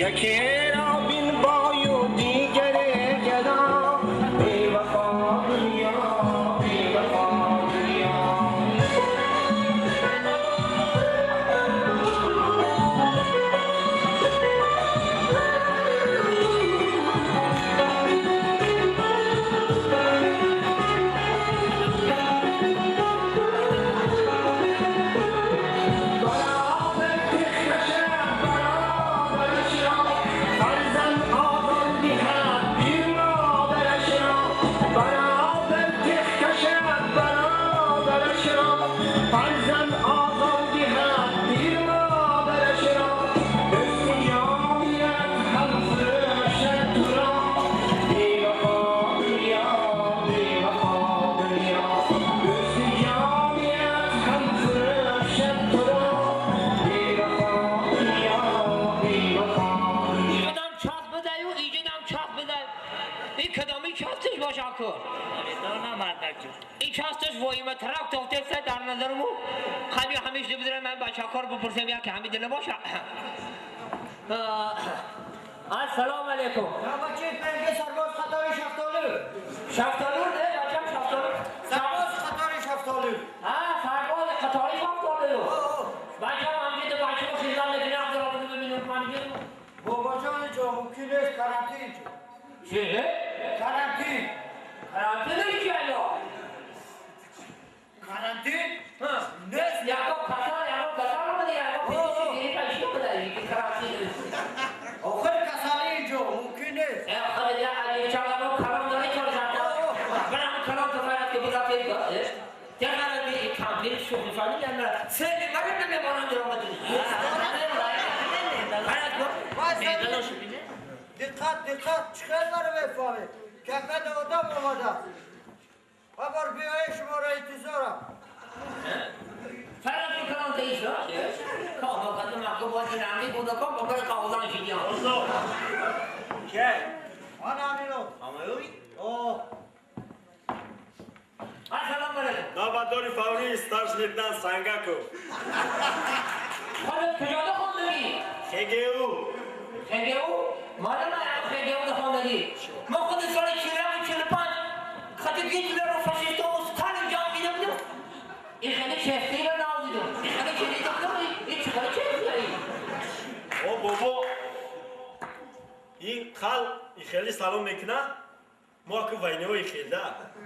یکی را بین بای و دیگر گدا بی وفا دنیا بی وفا دنیا این چاستش وایمه طرف توتیل سه در نظرمو همیشه بدرم من بچه کار بپرسیم یا که همین دل باشه السلام علیکم بچه پنگه سرباز خطاری شفتالو شفتالو نه بچم شفتالو سرباز خطاری شفتالو سرباز خطاری شفتالو بچم همین دل بچه با خیزان نکنه در آمده ببینیم کنیم بابا جان جا ممکن است کرانتین چه؟ کرانتین کرانتین چیه یا؟ کرانتین؟ نه یا کسان رو بده یا پیشی دیگه پیشی بده که کرانتین آخر کسانی اینجا ممکن است آخر یا علی چاقا رو کلام داری چرا زنده برام کلام تو باید که بگا پیدا یا قرار دی کامل شغل فانی یا نه سه نمره نمیمونن در آمده دقت چخیل برای بفهمه کفت آدم آمده خبر بیایی شما را انتظارم فرق میکنم که ایشا کام قدم اکو بازی نمی بوده کام بگر کاغذان شدیم که؟ من آنیلو همایوی؟ السلام علیکم نابداری فوری استارش لیدن سنگکو خالد کجاده خوندنی؟ خیگه او مالا من خیگه او خوندنی ما خود سال 45 خطی گیتلر و فاشیست و استان انجام میده بودم این خیلی چهستی رو نازیدم این خیلی چهستی رو این چه خیلی چهستی هایی او بابا این خال این خیلی سلام میکنه ما که وینوی خیلده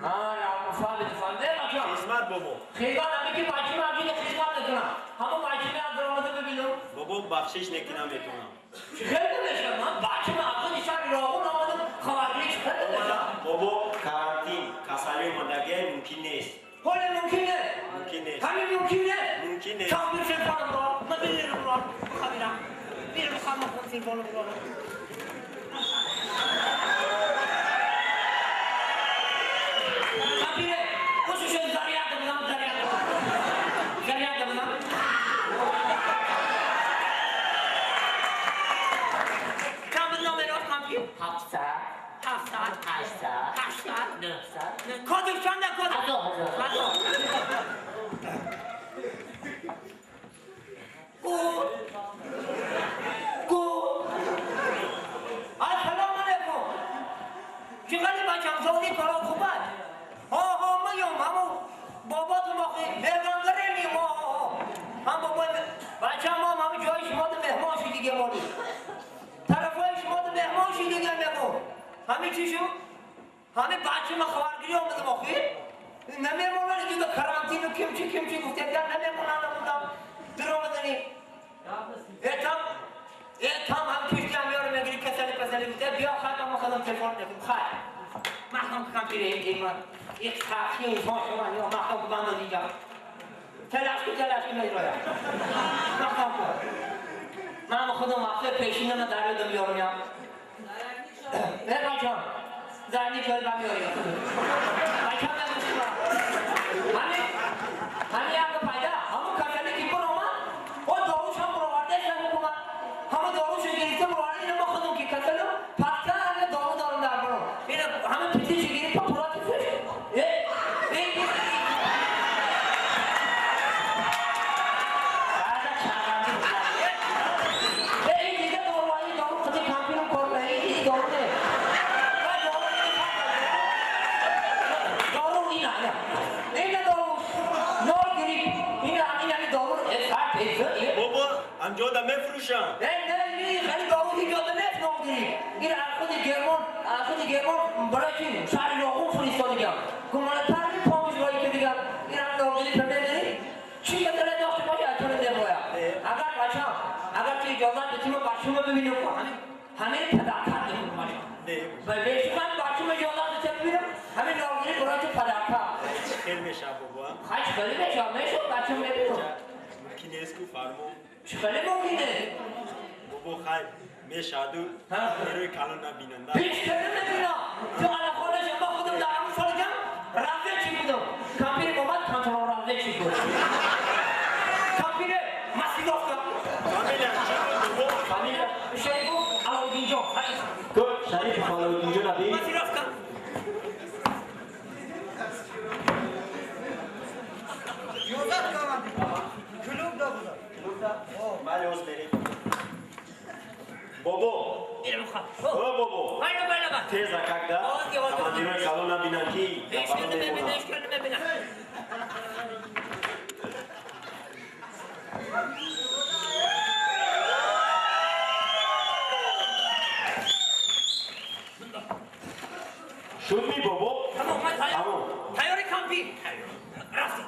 فهمده خدمت بابا خیلگان همی که بچه مردی خدمت نکنم همون بچه می از درآمده ببینم بابا بخشش نکنم میکنم چه خیلی نمیشم من بچه مردی نشان راهون آمدم خبرگی چه خیلی نمیشم بابا کرانتین کسانی اومدگی ممکن نیست حالا ممکنه همین ممکنه کامل سلفان برا من بیرم برا خبیرم بیرم خواهم خون سلفان برا خبیره خوشو شد زریعت بودم کم بدنام ایراد کامپیو 700 800 900 کادر چنده کادر 1000 گو السلام علیکم چقدر بچم زونی کلا خوبت ها میام همون بابا تو مخی مهمانگره نیم هم بابا بچه همون جای شما ده مهمان شی دیگه مانی طرفای شما ده مهمان شی دیگه نگو همین چی شو؟ همین بچه ما خبرگیری آمده مخی نمیمونن دیگه کرانتین و کمچی گفته دیگر نمیمونن نمودم در آمدنی اتام هم پیشتی هم یارو میگیری کسلی گفته بیا خودم تلفن نکن خواهد محکم کم پیره ایمان یک ساعتی انسان شما یا محکم که بندن اینجا تلاش که میرویم محکم کن من خودم وقتی پیشینه من در یادم یارو میام نه بچم زرنی کل بمیاریم بچم نگوشتی با همین اگه پیدا همون کسلی که کن آمد و داروش هم برآورده شد حکومت همه داروش گریسته برآورده اینه ما خودم که کسلو پسکن همه دارو دارم در برام اینه همه پیتیش گریسته پراتی فش این دیگه داروانی دارو خودی این خود گرمان برای چی؟ شهر راغون فرستاده گم گمان پرمی پامش بایی که دیگم این هم ناغلی پرده داری؟ چی مثلا داشته باشه اتونه ده باید اگر بچه اگر که اجازت بتیم بچه ما ببینیم همه پدرکت نمون بچه و بشکن بچه ما اجازت بتیم ببینیم همه ناغلی برای تو پدرکت خیلی میشه بابا خیلی خیلی میشه بچه ما ببینیم ممکنه اسکو فرمو خیلی ممکنه بابا خیلی میشادو نیروی کلون نبیننده هیچ کاری نبینم تو علا خودش با خودم دارم سالگم رفته چی بودم کامپیر بابت کنترل رفته چی بود کامپیر مسیح رفتم فامیل شریفو علاودین جان گفت شریف علاودین جان نبی مسیح رفتم یوزد کامم کلوب دا بودم بله از بریم بابا اینو بخواه بابا بایلا تیز رکک ده اما نیروی کلون نبینن کی اشکال نمیبینه شد می بابا تمام تیاری کامپی رفتی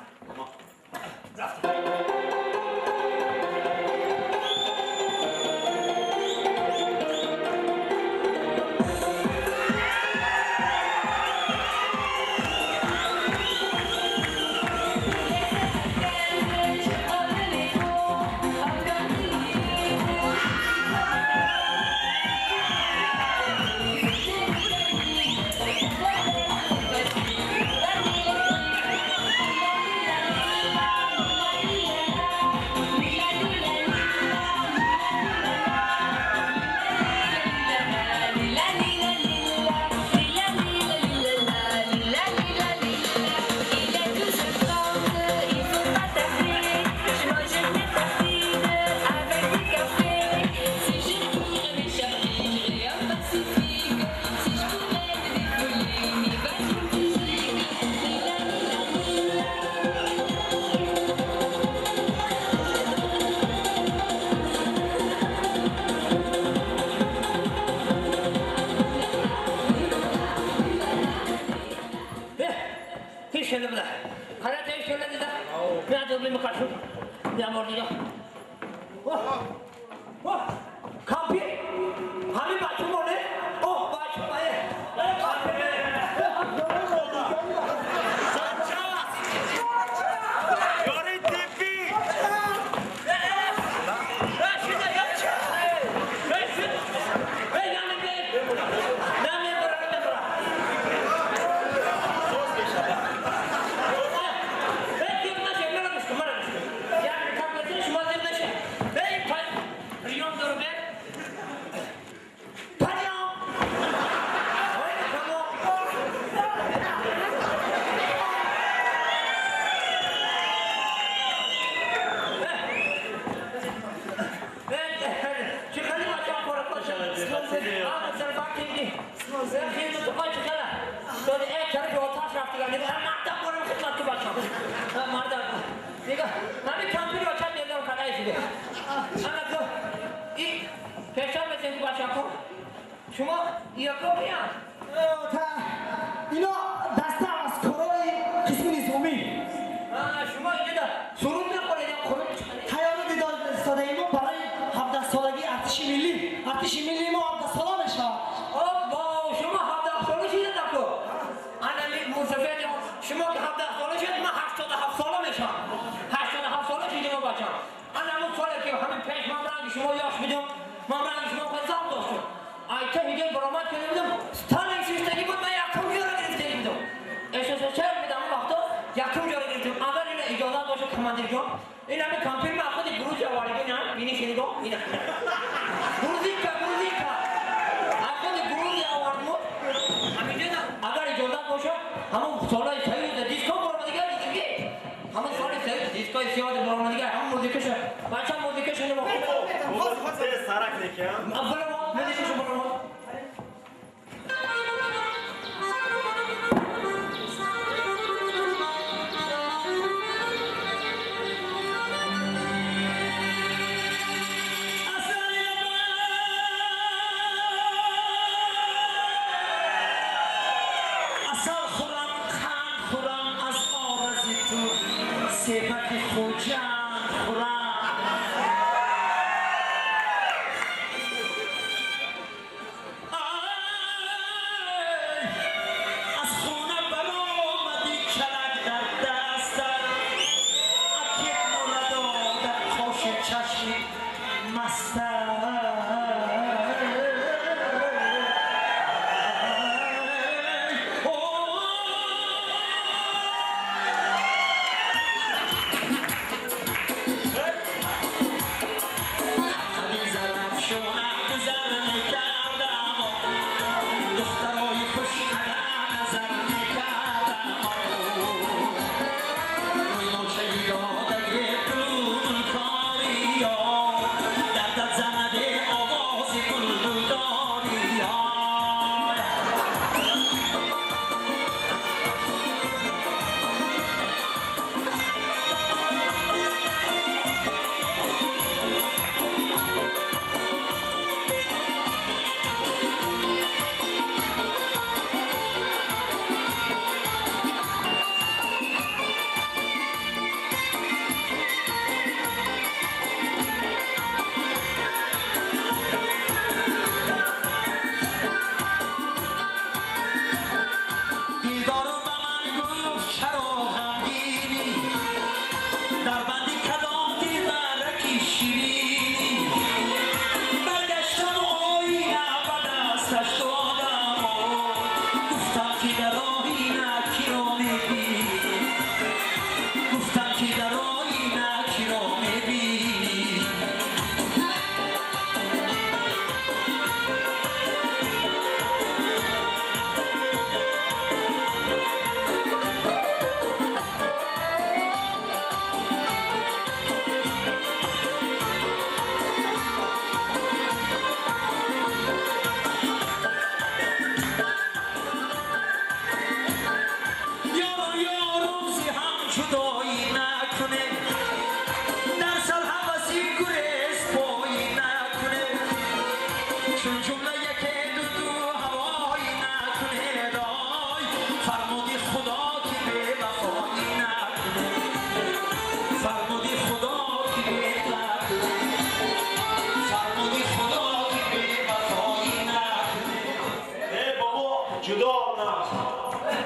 شما یکو بیان اینا دسته از کارای قسم نظامی شما اینجا سرود نخورید یا خورد تیار دیدار استاده ایما برای 17 سالگی ارتش ملی ما 17 ساله میشه با شما 17 ساله چیزی نکو انا موسفید شما که 17 ساله شد من 87 ساله میشم 87 ساله چیزی ما بچم انا اون ساله که همین پیش من رنگ شما یاش میدم من رنگ شما خزاب داشتم آیتا هیگه برامد کنه بودم ستان این سیستگی بود من یکم جا را گرفتگی بودم SSSR میدم اون وقتا یکم جا را گرفتم اگر این اجازت باشه کماندیر جان این همه کامپیر من خود گروز آوارگی نه بینی شنیدم اینه گروزی که خود گروز آوارگی همینجا نه اگر اجازت باشه همون سالای سعید دیسکو برامدگی دیگه همون سالای سعید دیسکوی سیاد برامدگی همون موزیکش بچه موزیکش نمو سرک نکیم اولا موزیکش برامد عسل خورم قند خورم از آرزی تو سیبک خوجند خورم از خونه برآمدی کلک در دستت اکیت مولدا در کاش چشمی مستت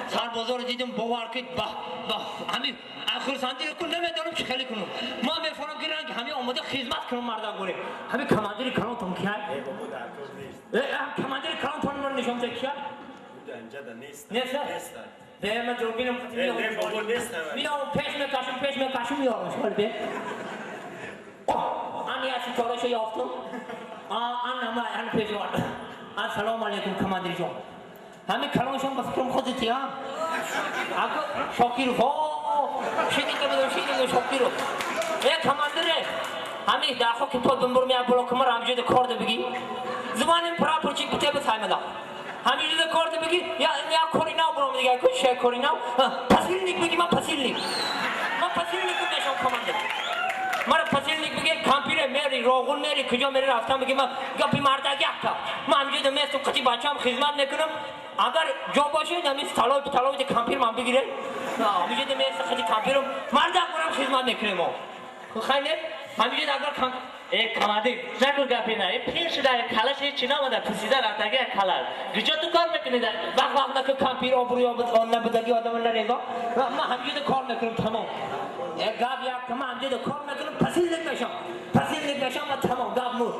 سربازا رو دیدم باور کن همین خورسندی رو کن نمیدونم چه خیلی کنم ما میفهمم که رنگ همین آماده خدمت کنم مردم گوره همین کماندری کلان تون کیه؟ کماندری کلان تون من نشون ده کیه؟ نیست؟ ده من دوربینم میام پیش میکشم یارم شوال به آنی از چارش یافتم آن پیش وارد السلام علیکم کماندری جان همین کلانشون بس کنم خودتی ها اگه شاکی رو شیدی که بدون شاکی رو کماندره همین داخل که تو دنبال میاد بالا کمر همجوری کارده بگی زمانم پراپر چی بته بس های مدا همینجوری کارده بگی یا کاری ناو برام دیگه کوچ شی کاری ناو پسیلنیک بگی من پسیلنیک میشم کماندر مرا پسیلنیک بگی کامپیوتر میری روغن میری کجا میری رفتم بگی من گپی مردگی اکتا من همینجوری میستم کتی بچه‌ام خدمت میکنم اگر جا باشه نمیست طلای کامپیوتر من بگیره همینجوری میست کتی کامپیوتر مردم برام خدمت میکنیم خیلی همینجوری اگر کمادی نگو گپی نه پیش دای کلاش چینا مده پسیده راتگه کلال گجا تو کار میکنی در وقت که کامپیوتر آبروی آن نبودگی آدم نریگا ما همینجوری کار میکنیم تمام گاب یا کما همینجوری کار میکنیم پسیل نمیشم و تمام گاب نور